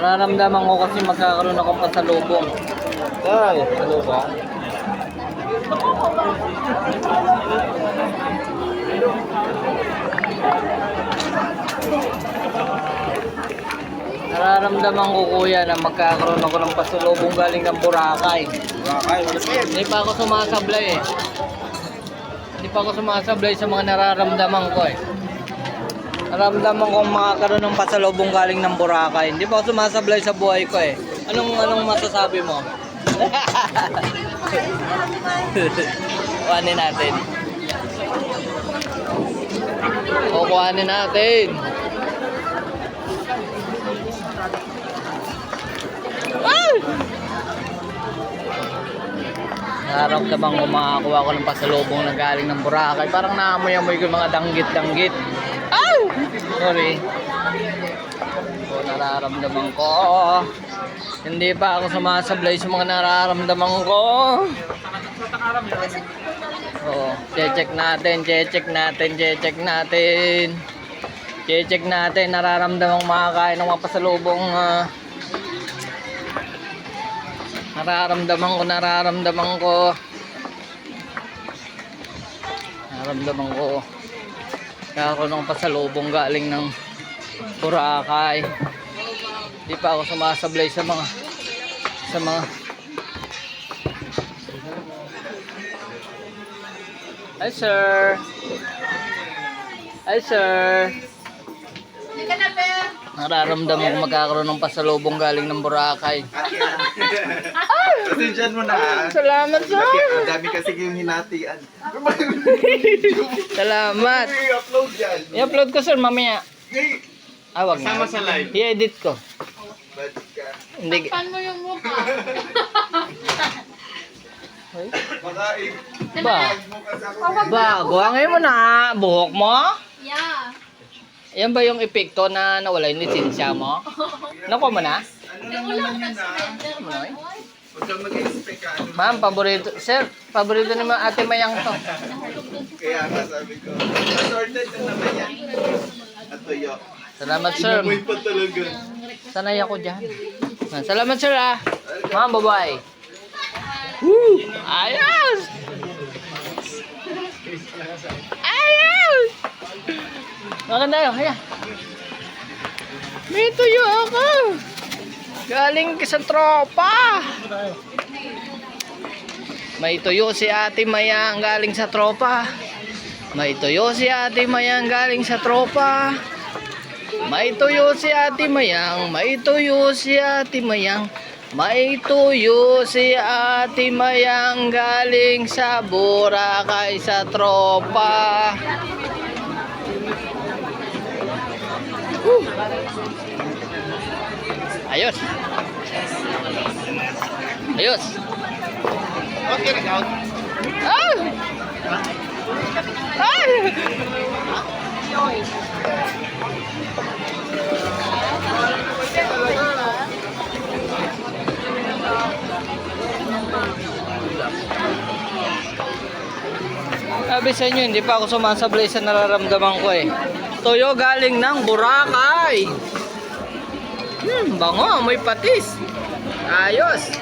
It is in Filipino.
Nararamdaman ko kasi magkakaroon akong pasalubong. Ay, ano ba? Nararamdaman ko kuya na magkakaroon ako ng pasalubong galing ng Boracay. Bakay, wala pa yan. Hindi pa ako sumasablay eh. Hindi pa ako sumasablay sa mga nararamdaman ko eh. Nararamdaman kong makakaroon ng pasalubong galing ng Boracay. Hindi pa ako sumasablay sa buhay ko eh. Anong masasabi mo? Kuhanin natin. O, kuhanin natin. Ay! Nararamdaman ko makakuha ko ng pasalubong na galing ng Boracay. Parang naamoy-amoy ko yung mga danggit-danggit. Ay! Sorry. So, nararamdaman ko. Hindi pa ako sumasablay sa mga nararamdaman ko. Oo, check natin. Check natin. Nararamdaman makakain ng mga pasalubong. Nararamdaman ko. Kaya ako ng pasalubong galing ng Boracay. Hindi pa ako sumasablay sa mga Hi sir. Nararamdaman ko magkakaroon ng pasalubong galing ng Boracay. Pasensyahan mo na. Salamat sir. Ang dami kasi yung hinatian. Salamat. I-upload yan. I-upload ko sir mamaya. Hey, Wag na. kasama sa live. I-edit ko. Bad ka. Hindi. Pan mo yung mukha. Baka Ba? mo kasi ako. Guwangin mo na. Buhok mo? Yeah. Yan ba yung epekto na nawala yung lisensya mo? Nakuha mo na? Ano lang naman yun ah. Huwag kang mag-expect ka. Ano Ma'am, paborito. Sir, paborito ni Ate Mayang to. kaya nga sabi ko. Assorted na naman yan. At tuyo. Salamat sir. Inamoy pa talaga. Sanay ako dyan. Salamat sir ah. Ma'am, bye-bye. Woo! Ayos! Maganda yun, kaya. May tuyo ako. Galing sa tropa. May tuyo si Ate Mayang galing sa tropa. May tuyo si Ate Mayang galing sa tropa. May tuyo si Ate Mayang. May tuyo si Ate Mayang. May tuyo si Ate Mayang galing sa Boracay sa tropa. Ayos. Okay, nag-out. Ah! Ay! Sabi sa inyo, hindi pa ako sumasablay sa nararamdaman ko eh. Tuyo galing ng Boracay. Bango, may patis. Ayos.